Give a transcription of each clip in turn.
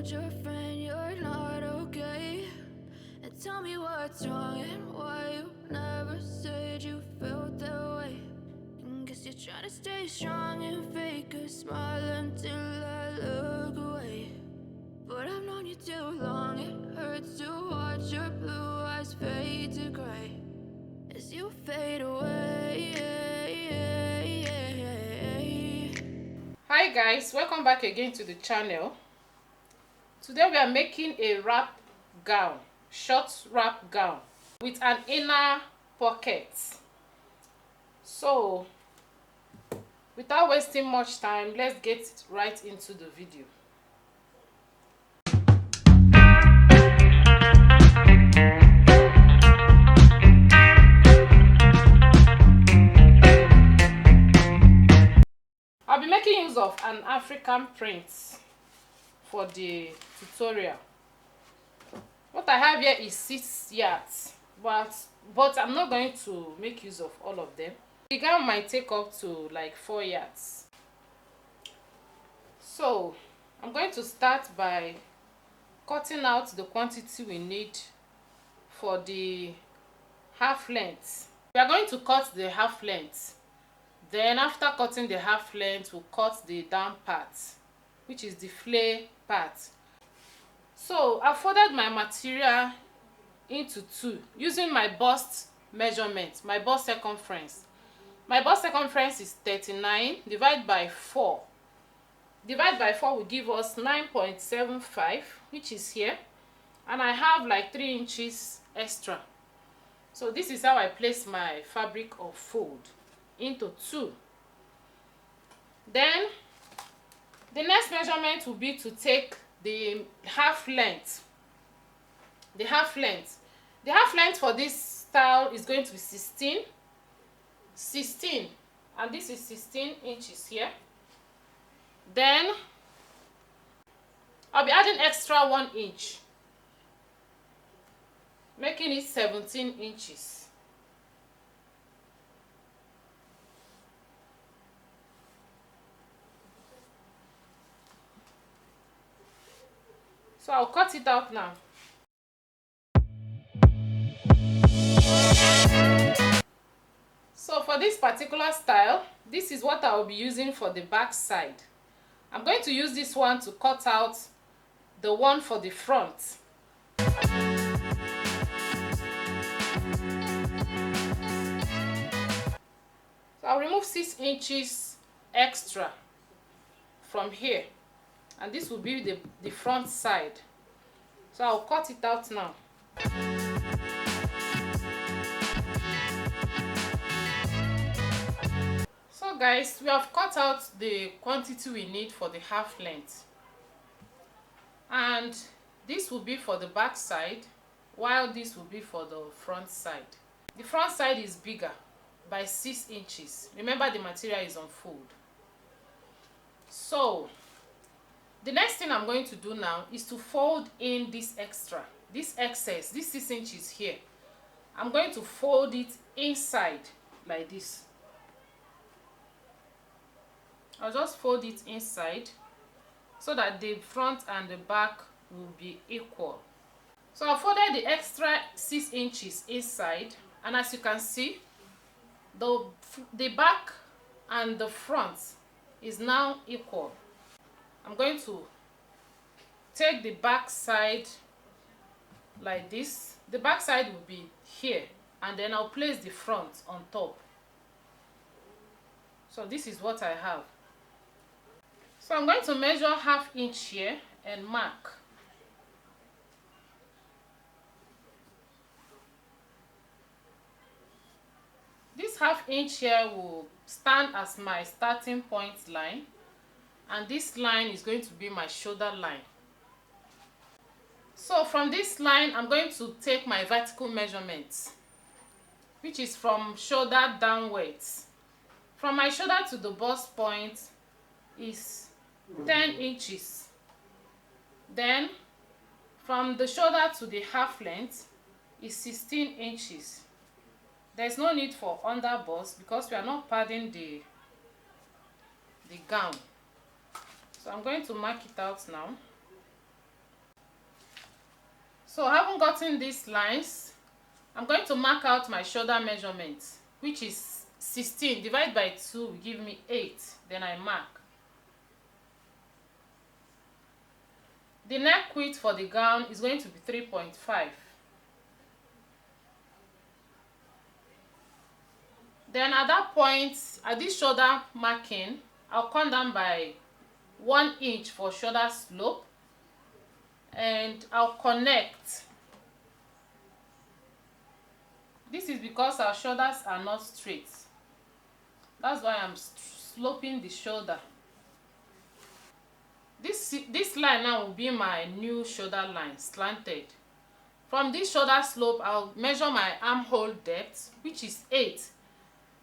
told your friend you're not okay, and tell me what's wrong and why you never said you felt that way. And guess you're trying to stay strong and fake a smile until I look away. But I've known you too long, it hurts to watch your blue eyes fade to gray as you fade away. Hi guys, welcome back again to the channel. Today we are making a wrap gown, short wrap gown with an inner pocket. So without wasting much time, let's get right into the video. I'll be making use of an African print for the tutorial. What I have here is 6 yards, but I'm not going to make use of all of them. The gown might take up to like 4 yards. So I'm going to start by cutting out the quantity we need for the half length. We are going to cut the half length. Then after cutting the half length, we'll cut the down part, which is the flare part. So I folded my material into 2 using my bust measurement, my bust circumference. My bust circumference is 39 divided by 4. Divide by 4 will give us 9.75, which is here, and I have like 3 inches extra. So this is how I place my fabric of fold into 2. Then the next measurement will be to take the half length. The half length for this style is going to be 16, and this is 16 inches here. Then I'll be adding extra 1 inch, making it 17 inches. So I'll cut it out now. So for this particular style, this is what I will be using for the back side. I'm going to use this one to cut out the one for the front. So I'll remove 6 inches extra from here, and this will be the front side. So I'll cut it out now. So guys, we have cut out the quantity we need for the half length, and this will be for the back side, while this will be for the front side. The front side is bigger by 6 inches. Remember, the material is on fold. So the next thing I'm going to do now is to fold in this extra, this excess, this 6 inches here. I'm going to fold it inside like this. I'll just fold it inside so that the front and the back will be equal. So I folded the extra 6 inches inside, and as you can see, the back and the front is now equal. I'm going to take the back side like this. The back side will be here, and then I'll place the front on top. So this is what I have. So I'm going to measure ½ inch here and mark. This ½ inch here will stand as my starting point line, and this line is going to be my shoulder line. So from this line, I'm going to take my vertical measurement, which is from shoulder downwards. From my shoulder to the bust point is 10 inches. Then from the shoulder to the half length is 16 inches. There's no need for under bust because we are not padding the gown. So I'm going to mark it out now. So having gotten these lines, I'm going to mark out my shoulder measurement, which is 16 divided by 2 will give me 8. Then I mark. The neck width for the gown is going to be 3.5. Then at that point, at this shoulder marking, I'll come down by 1 inch for shoulder slope, and I'll connect. This is because our shoulders are not straight. That's why I'm sloping the shoulder. This line now will be my new shoulder line, slanted. From this shoulder slope, I'll measure my armhole depth, which is 8.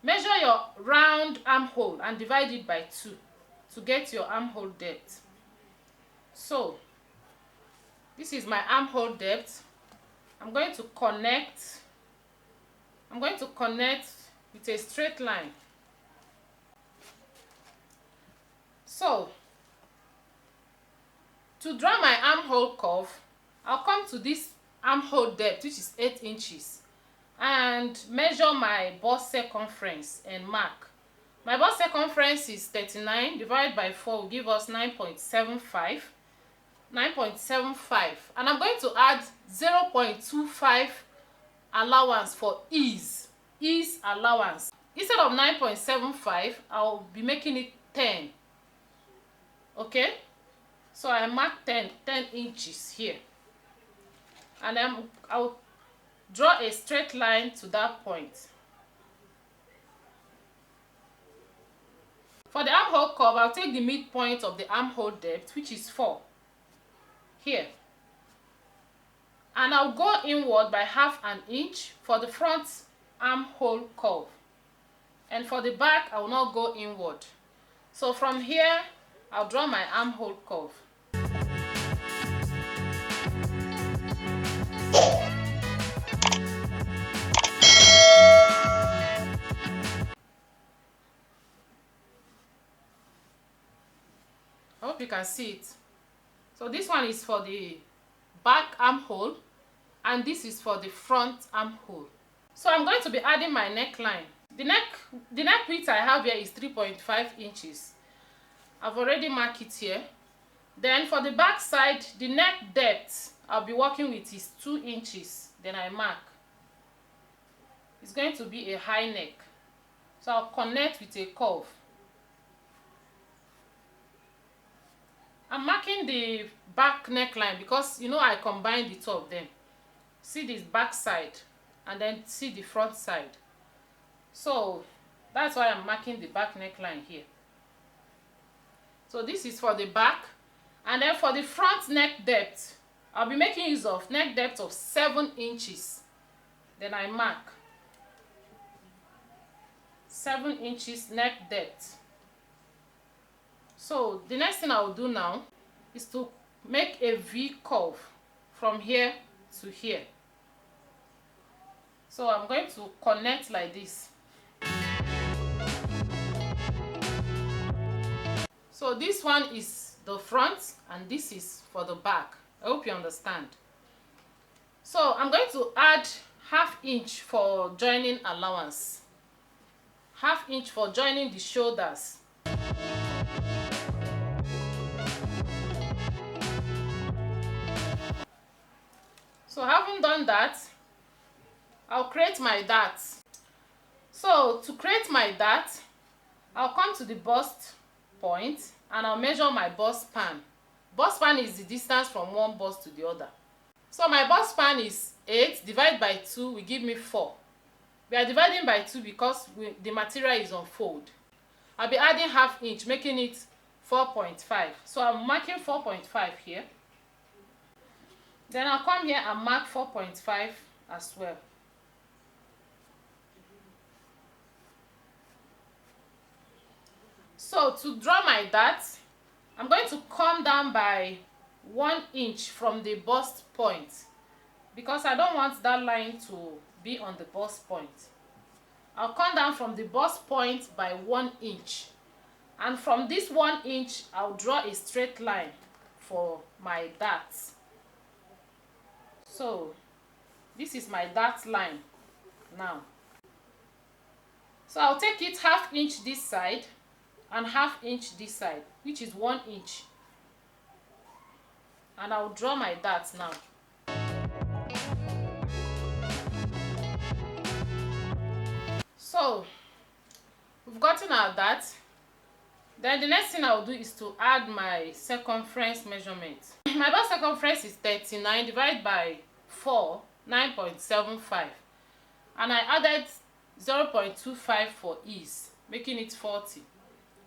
Measure your round armhole and divide it by 2 to get your armhole depth. So, this is my armhole depth. I'm going to connect with a straight line. So, to draw my armhole curve, I'll come to this armhole depth, which is 8 inches, and measure my bust circumference and mark. My bust circumference is 39 divided by 4 will give us 9.75. And I'm going to add 0.25 allowance for ease allowance. Instead of 9.75, I'll be making it 10. Okay, so I mark 10 inches here, and then I'll draw a straight line to that point. For the armhole curve, I'll take the midpoint of the armhole depth, which is 4 here, and I'll go inward by half an inch for the front armhole curve, and for the back I will not go inward. So from here I'll draw my armhole curve. I hope you can see it. So this one is for the back armhole, and this is for the front armhole. So I'm going to be adding my neckline. The neck width I have here is 3.5 inches. I've already marked it here. Then for the back side, the neck depth I'll be working with is 2 inches. Then I mark. It's going to be a high neck, so I'll connect with a curve. I'm marking the back neckline because I combined the two of them. See this back side and then see the front side. So that's why I'm marking the back neckline here. So this is for the back, and then for the front neck depth, I'll be making use of neck depth of 7 inches. Then I mark 7 inches neck depth. So the next thing I will do now is to make a V curve from here to here. So I'm going to connect like this. So this one is the front and this is for the back. I hope you understand. So I'm going to add ½ inch for joining allowance. ½ inch for joining the shoulders. So having done that, I'll create my dart. So to create my dart, I'll come to the bust point and I'll measure my bust span. Bust span is the distance from one bust to the other. So my bust span is 8 divided by 2 will give me 4. We are dividing by 2 because the material is on fold. I'll be adding ½ inch, making it 4.5. So I'm marking 4.5 here. Then I'll come here and mark 4.5 as well. So to draw my dart, I'm going to come down by 1 inch from the bust point because I don't want that line to be on the bust point. I'll come down from the bust point by 1 inch, and from this 1 inch I'll draw a straight line for my dart. So this is my dart line now. So I'll take it 1/2 inch this side and 1/2 inch this side, which is 1 inch, and I'll draw my dart now. So we've gotten our dart. Then the next thing I'll do is to add my circumference measurement. My bust circumference is 39 divided by 4, 9.75, and I added 0.25 for ease, making it 40.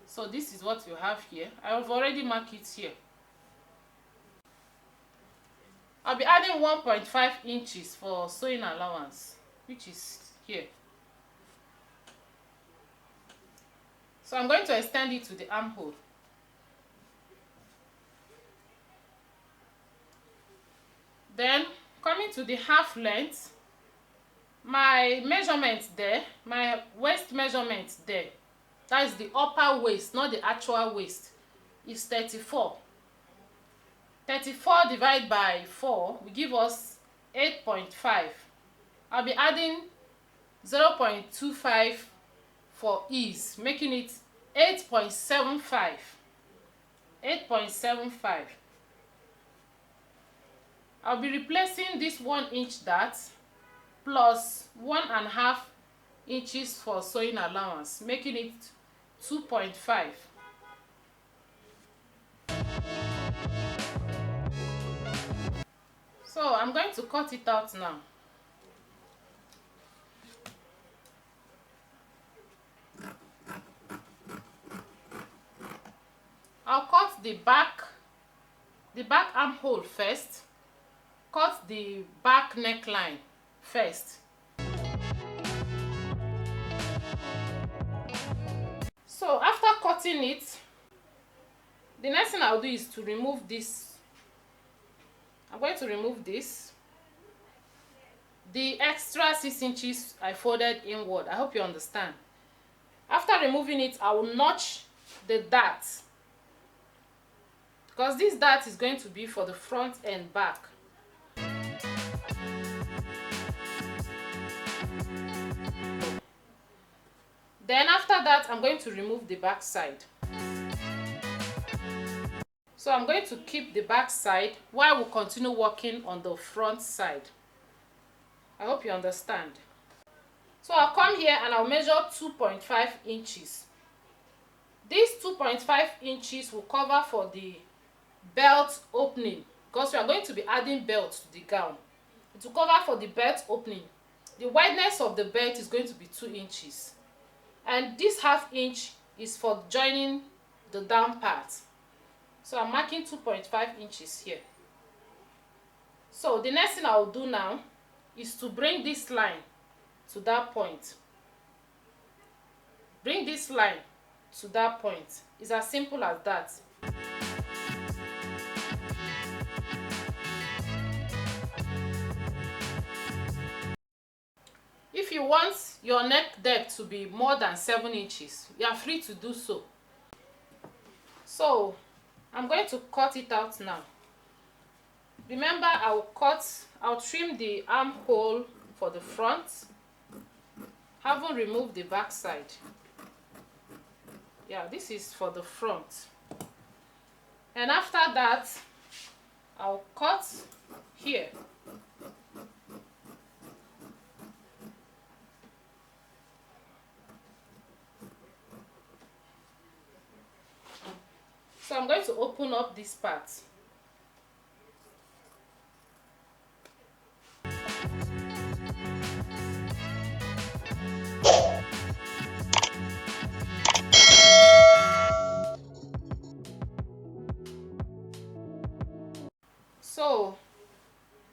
So this is what you have here. I have already marked it here. I'll be adding 1.5 inches for sewing allowance, which is here. So I'm going to extend it to the armhole. Then coming to the half length, my measurement there, my waist measurement there, that is the upper waist, not the actual waist, is 34. 34 divided by 4 will give us 8.5. I'll be adding 0.25 for ease, making it 8.75. 8.75. I'll be replacing this 1 inch dart plus 1.5 inches for sewing allowance, making it 2.5. So I'm going to cut it out now. I'll cut the back armhole first. Cut the back neckline first. So after cutting it, the next thing I'll do is to remove this. I'm going to remove this. The extra 6 inches I folded inward. I hope you understand. After removing it, I will notch the dart, because this dart is going to be for the front and back. Then after that, I'm going to remove the back side. So I'm going to keep the back side while we continue working on the front side. I hope you understand. So I'll come here and I'll measure 2.5 inches. This 2.5 inches will cover for the belt opening, because we are going to be adding belt to the gown. It will cover for the belt opening. The wideness of the belt is going to be 2 inches. And this 1/2 inch is for joining the down part. So I'm marking 2.5 inches here. So the next thing I will do now is to bring this line to that point. Bring this line to that point. It's as simple as that. If you want your neck depth to be more than 7 inches, you are free to do so. So I'm going to cut it out now. Remember, I'll trim the armhole for the front, haven't removed the back side. Yeah, this is for the front. And after that, I'll cut here. So I'm going to open up this part. So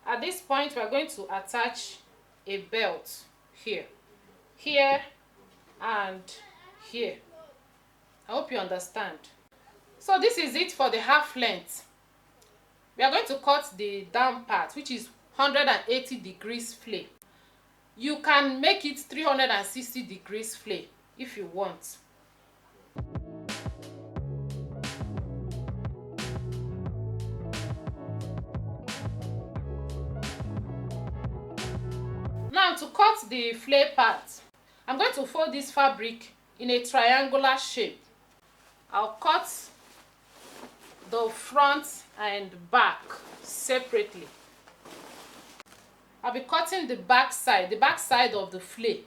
at this point, we are going to attach a belt here, and here. I hope you understand. So this is it for the half length. We are going to cut the down part, which is 180 degrees flay. You can make it 360 degrees flay if you want. the flare part, I'm going to fold this fabric in a triangular shape. I'll cut the front and back separately. I'll be cutting the back side of the flare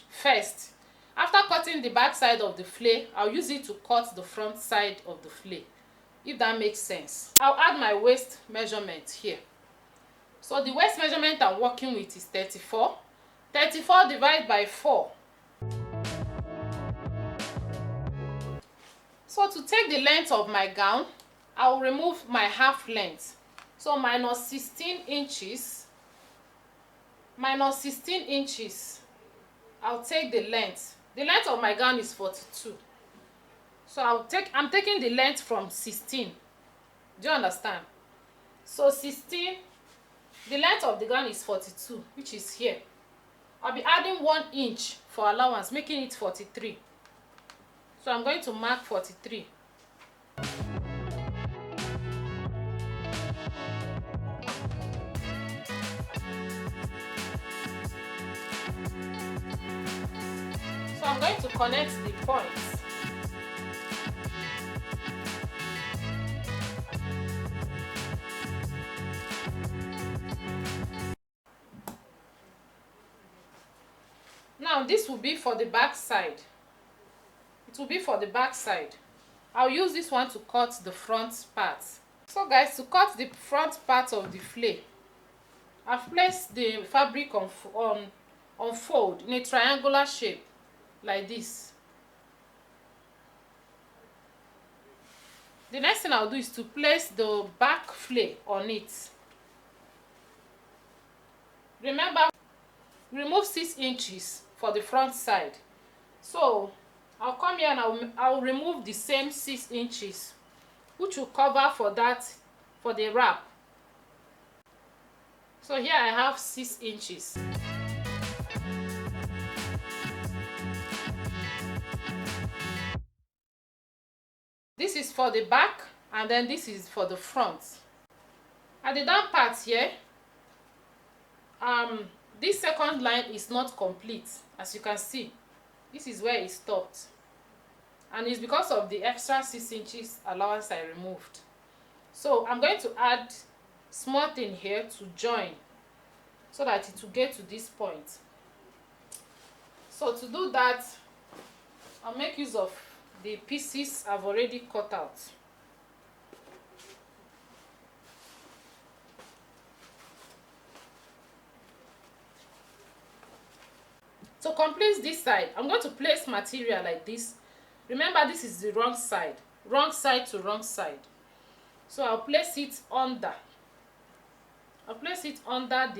first. After cutting the back side of the flare, I'll use it to cut the front side of the flare, if that makes sense. I'll add my waist measurement here. So the waist measurement I'm working with is 34. 34 divided by 4. So to take the length of my gown, I'll remove my half length. So minus 16 inches. Minus 16 inches. I'll take the length. The length of my gown is 42. So I'm taking the length from 16. Do you understand? So 16, the length of the gown is 42, which is here. I'll be adding 1 inch for allowance, making it 43. So I'm going to mark 43. So I'm going to connect the points. Now this will be for the back side. It will be for the back side. I'll use this one to cut the front part. So guys, to cut the front part of the flare, I've placed the fabric on fold in a triangular shape like this. The next thing I'll do is to place the back flare on it. Remember, remove 6 inches for the front side. So I'll come here and I'll remove the same 6 inches, which will cover for the wrap. So here I have 6 inches. This is for the back, and then this is for the front. At the down part here, this second line is not complete. As you can see, this is where it stopped, and it's because of the extra 6 inches allowance I removed. So I'm going to add small thing here to join so that it will get to this point. So to do that, I'll make use of the pieces I've already cut out. To complete this side, I'm going to place material like this. Remember, this is the wrong side to wrong side. So I'll place it under. I'll place it under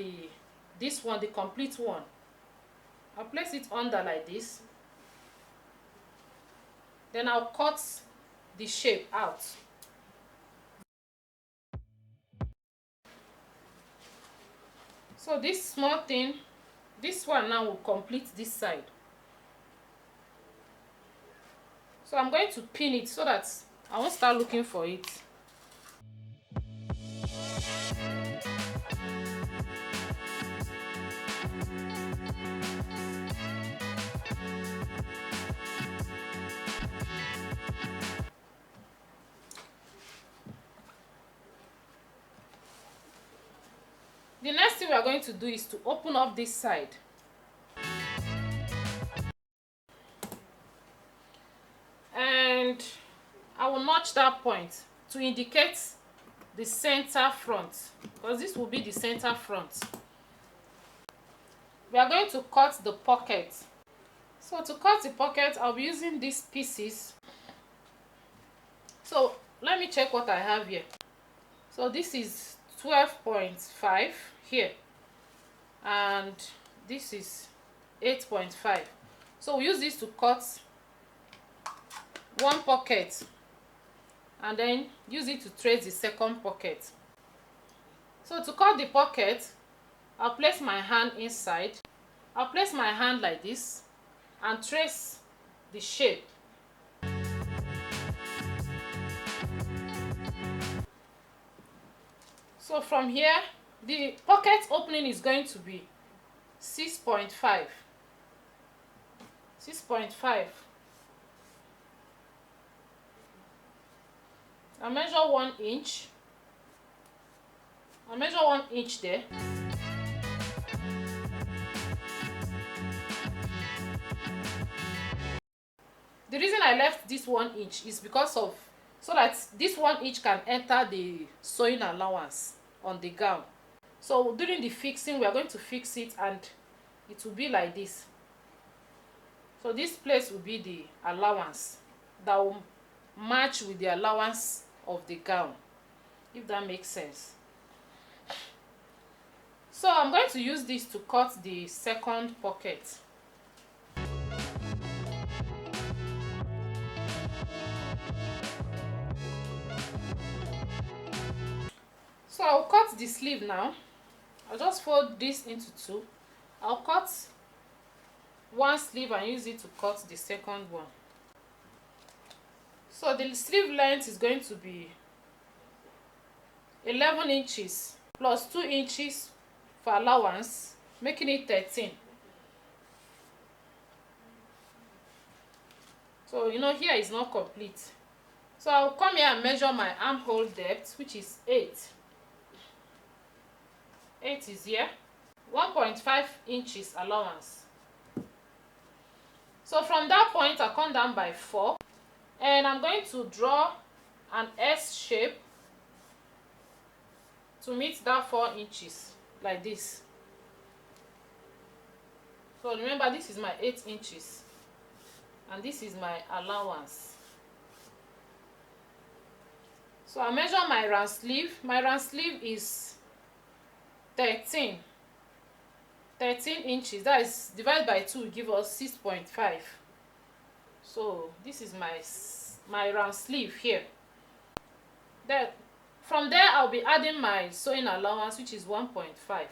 this one, the complete one. I'll place it under like this. Then I'll cut the shape out. So this small thing, this one now will complete this side. So I'm going to pin it so that I won't start looking for it. The next thing we are going to do is to open up this side. And I will notch that point to indicate the center front, because this will be the center front. We are going to cut the pocket. So to cut the pocket, I'll be using these pieces. So let me check what I have here. So this is 12.5 here, and this is 8.5. So we use this to cut one pocket and then use it to trace the second pocket. So to cut the pocket, I'll place my hand inside. I'll place my hand like this and trace the shape. So from here, the pocket opening is going to be 6.5. I measure 1 inch. I measure 1 inch there. The reason I left this 1 inch is because of so that this 1 inch can enter the sewing allowance on the gown. So during the fixing, we are going to fix it and it will be like this. So this place will be the allowance that will match with the allowance of the gown, if that makes sense. So I'm going to use this to cut the second pocket. So I'll cut the sleeve now. I'll just fold this into two. I'll cut one sleeve and use it to cut the second one. So the sleeve length is going to be 11 inches plus 2 inches for allowance, making it 13. So here is not complete. So I'll come here and measure my armhole depth, which is 8. 8 is here. 1.5 inches allowance. So from that point, I'll come down by 4. And I'm going to draw an S shape to meet that 4 inches, like this. So remember, this is my 8 inches. And this is my allowance. So I measure my round sleeve. My round sleeve is 13 inches. That is divided by 2 will give us 6.5. So this is my round sleeve here. Then from there I'll be adding my sewing allowance, which is 1.5.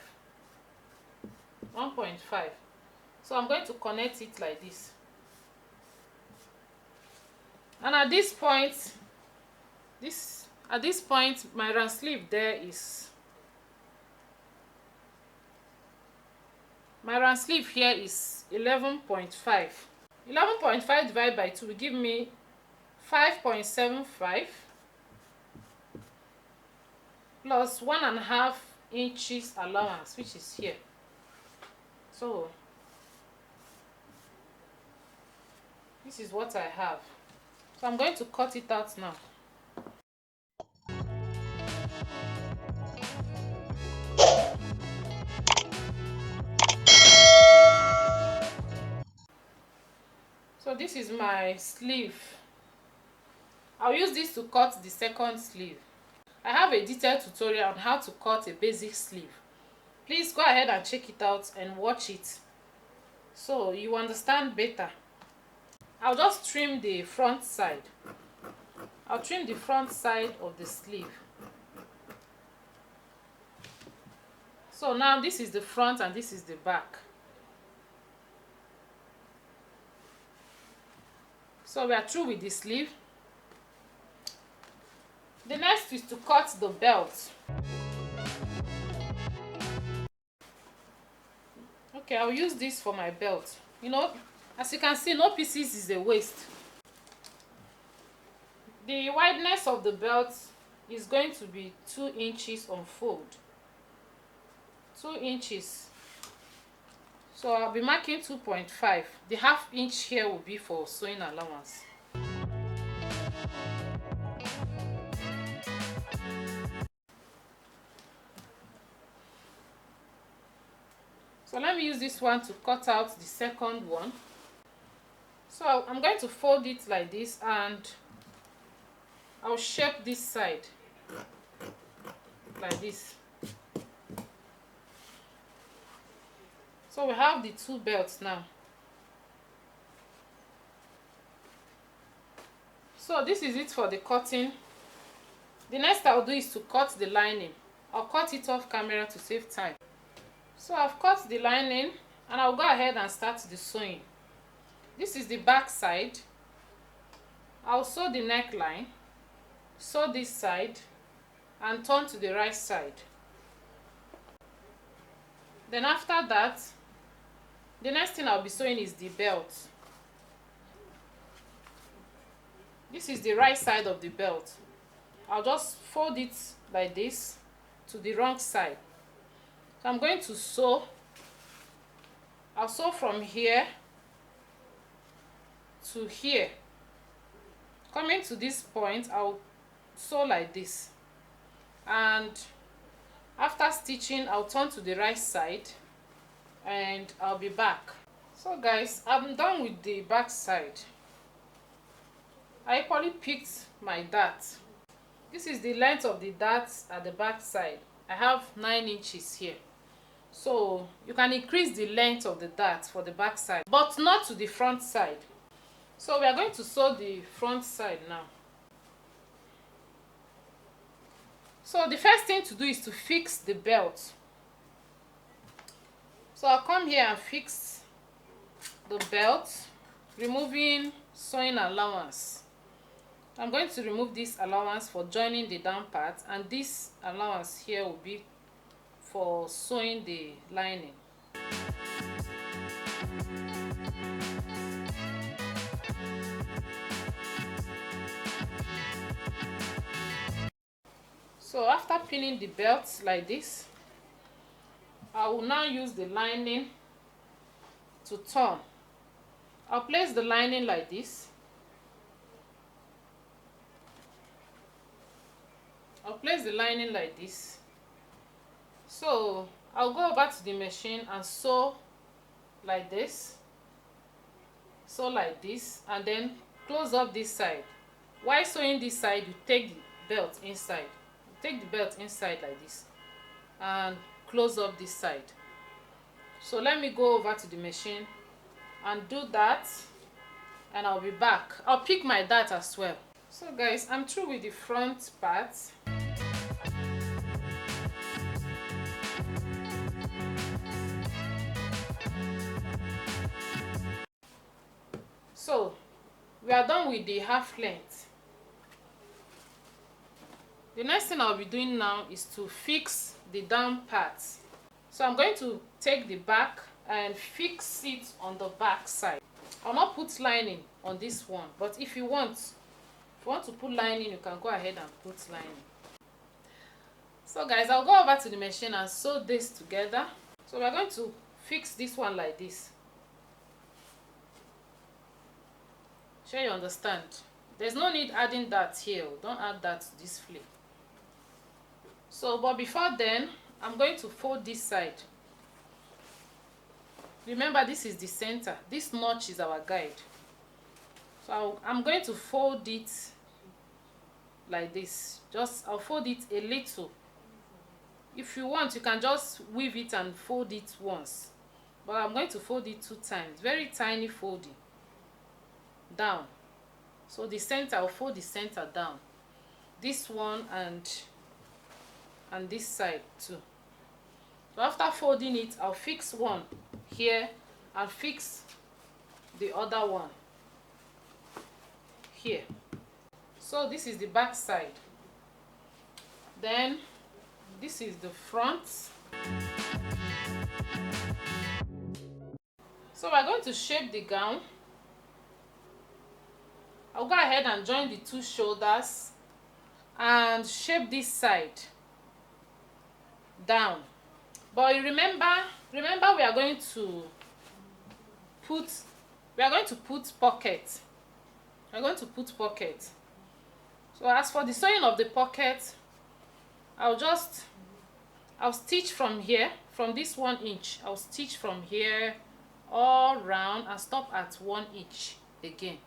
So I'm going to connect it like this. And at this point my round sleeve there is my round sleeve here is 11.5. 11.5 divided by 2 will give me 5.75 plus 1.5 inches allowance, which is here. So this is what I have. So I'm going to cut it out now. So this is my sleeve. I'll use this to cut the second sleeve. I have a detailed tutorial on how to cut a basic sleeve. Please go ahead and check it out and watch it so you understand better. I'll just trim the front side. I'll trim the front side of the sleeve. So now this is the front and this is the back. So we are through with the sleeve. The next is to cut the belt. Okay, I'll use this for my belt. As you can see, no pieces is a waste. The wideness of the belt is going to be 2 inches on fold. 2 inches. So I'll be marking 2.5. The half inch here will be for sewing allowance. So let me use this one to cut out the second one. So I'm going to fold it like this and I'll shape this side like this. So we have the two belts now. So this is it for the cutting. The next I'll do is to cut the lining. I'll cut it off camera to save time. So I've cut the lining and I'll go ahead and start the sewing. This is the back side. I'll sew the neckline, sew this side and turn to the right side. Then after that, The next thing I'll be sewing is the belt. This is the right side of the belt. I'll just fold it like this to the wrong side. So I'm going to sew. I'll sew from here to here. Coming to this point, I'll sew like this, and after stitching I'll turn to the right side and I'll be back. So guys, I'm done with the back side. I equally picked my dart. This is the length of the dart at the back side. I have 9 inches here, so you can increase the length of the dart for the back side, but not to the front side. So we are going to sew the front side now. So the first thing to do is to fix the belt. So I'll come here and fix the belt, removing sewing allowance. I'm going to remove this allowance for joining the down part, and this allowance here will be for sewing the lining. So after pinning the belt like this, I will now use the lining to turn. I'll place the lining like this. I'll place the lining like this. So I'll go over to the machine and sew like this, sew like this, and then close up this side. While sewing this side, you take the belt inside. Take the belt inside like this and close up this side. So let me go over to the machine and do that, and I'll be back. I'll pick my dart as well. So guys, I'm through with the front part. So we are done with the half length. The next thing I'll be doing now is to fix the down part. So I'm going to take the back and fix it on the back side. I'll not put lining on this one, but if you want to put lining, you can go ahead and put lining. So guys, I'll go over to the machine and sew this together. So we're going to fix this one like this. Sure you understand. There's no need adding that here. Don't add that to this flip. So, but before then, I'm going to fold this side. Remember, this is the center. This notch is our guide. So I'm going to fold it like this. I'll fold it a little. If you want, you can just weave it and fold it once. But I'm going to fold it 2 times. Very tiny folding. Down. So the center, I'll fold the center down. This one and this side too. So after folding it, I'll fix one here and fix the other one here. So this is the back side. Then this is the front. So we're going to shape the gown. I'll go ahead and join the 2 shoulders and shape this side down. But remember we are going to put pocket. We're going to put pocket. So as for the sewing of the pocket, I'll stitch from here, from this 1 inch. I'll stitch from here all round and stop at 1 inch again.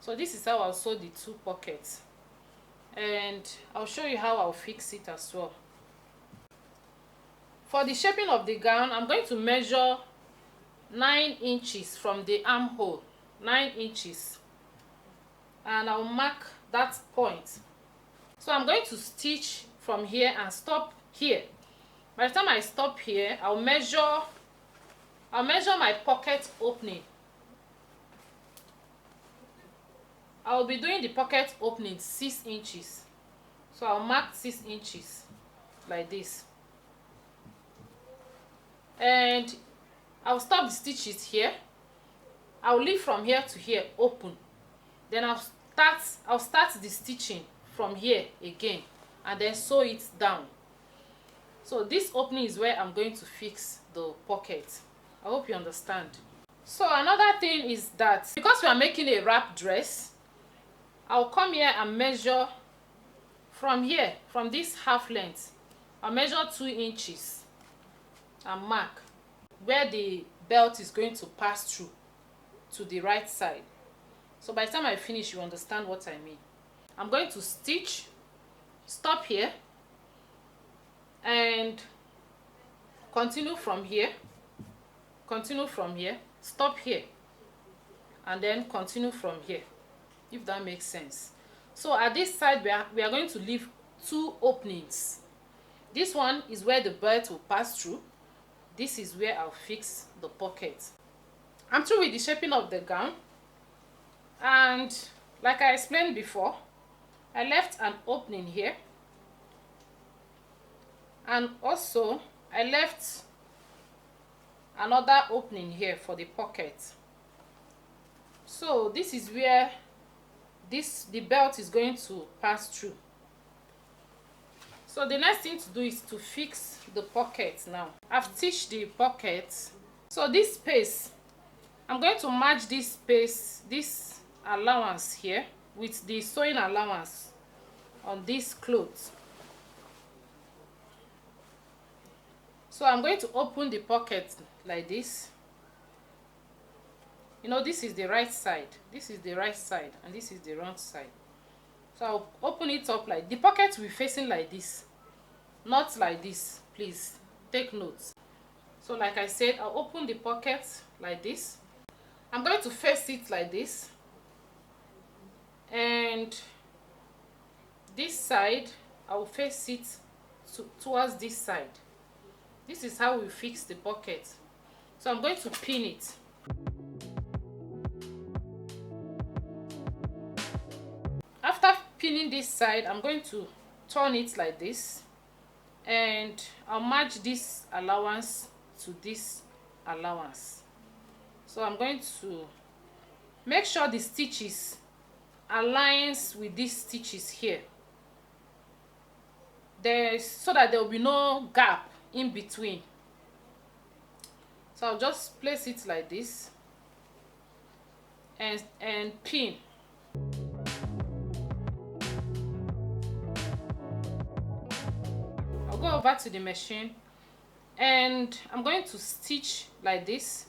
So this is how I'll sew the 2 pockets, and I'll show you how I'll fix it as well. For the shaping of the gown, I'm going to measure 9 inches from the armhole, 9 inches, and I'll mark that point. So I'm going to stitch from here and stop here. By the time I stop here, I'll measure my pocket opening. I'll be doing the pocket opening 6 inches. So I'll mark 6 inches like this. And I'll stop the stitches here. I'll leave from here to here open. Then I'll start the stitching from here again and then sew it down. So this opening is where I'm going to fix the pocket. I hope you understand. So another thing is that because we are making a wrap dress, I'll come here and measure from here, from this half length. I'll measure 2 inches and mark where the belt is going to pass through to the right side. So by the time I finish, you understand what I mean. I'm going to stitch, stop here, and continue from here, stop here, and then continue from here, if that makes sense. So at this side, we are going to leave 2 openings. This one is where the belt will pass through. This is where I'll fix the pocket. I'm through with the shaping of the gown, and like I explained before, I left an opening here, and also I left another opening here for the pocket. So this is where the belt is going to pass through. So the next thing to do is to fix the pocket. Now I've stitched the pocket. So this space, I'm going to match this space, this allowance here, with the sewing allowance on this cloth. So I'm going to open the pocket like this. You know, this is the right side, this is the right side, and this is the wrong side. So I'll open it up like the pocket will be facing like this, not like this. Please take notes. So like I said, I'll open the pocket like this. I'm going to face it like this, and this side I'll face it towards this side. This is how we fix the pocket. So I'm going to pin it. After pinning this side, I'm going to turn it like this, and I'll match this allowance to this allowance. So I'm going to make sure the stitches aligns with these stitches here, so that there will be no gap in between. So I'll just place it like this and pin. I'll go over to the machine and I'm going to stitch like this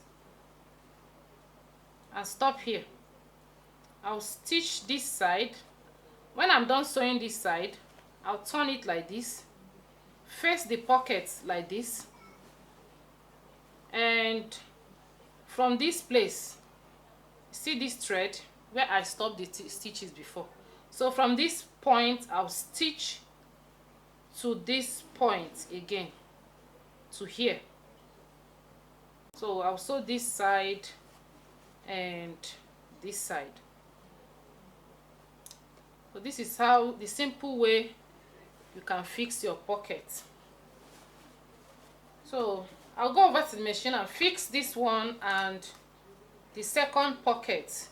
and stop here. I'll stitch this side. When I'm done sewing this side, I'll turn it like this, face the pocket like this, and from this place, see this thread where I stopped the stitches before. So from this point, I'll stitch to this point again, to here. So I'll sew this side and this side. So this is how, the simple way you can fix your pocket. So I'll go over to the machine and fix this one and the second pocket,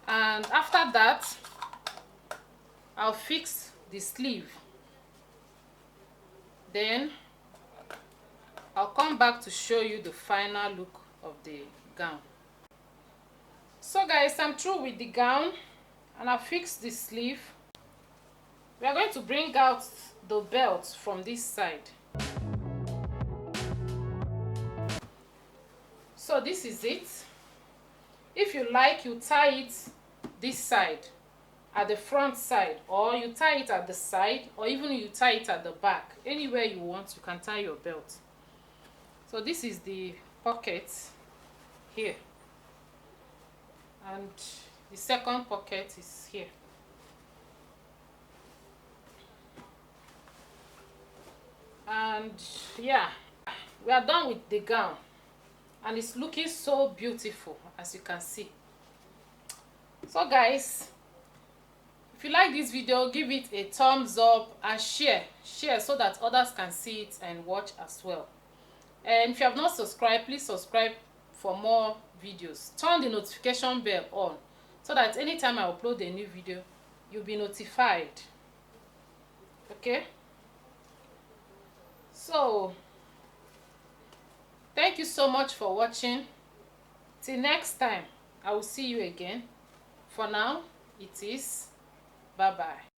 and after that I'll fix the sleeve. Then I'll come back to show you the final look of the gown. So guys, I'm through with the gown and I fixed the sleeve. We are going to bring out the belt from this side. So this is it. If you like, you tie it this side, at the front side, or you tie it at the side, or even you tie it at the back. Anywhere you want, you can tie your belt. So this is the pocket here, and the second pocket is here. And yeah, we are done with the gown, and it's looking so beautiful, as you can see. So guys, if you like this video, give it a thumbs up and share so that others can see it and watch as well. And if you have not subscribed, please subscribe for more videos. Turn the notification bell on so that anytime I upload a new video, you'll be notified. Okay? So, thank you so much for watching. Till next time, I will see you again. For now, it is bye bye.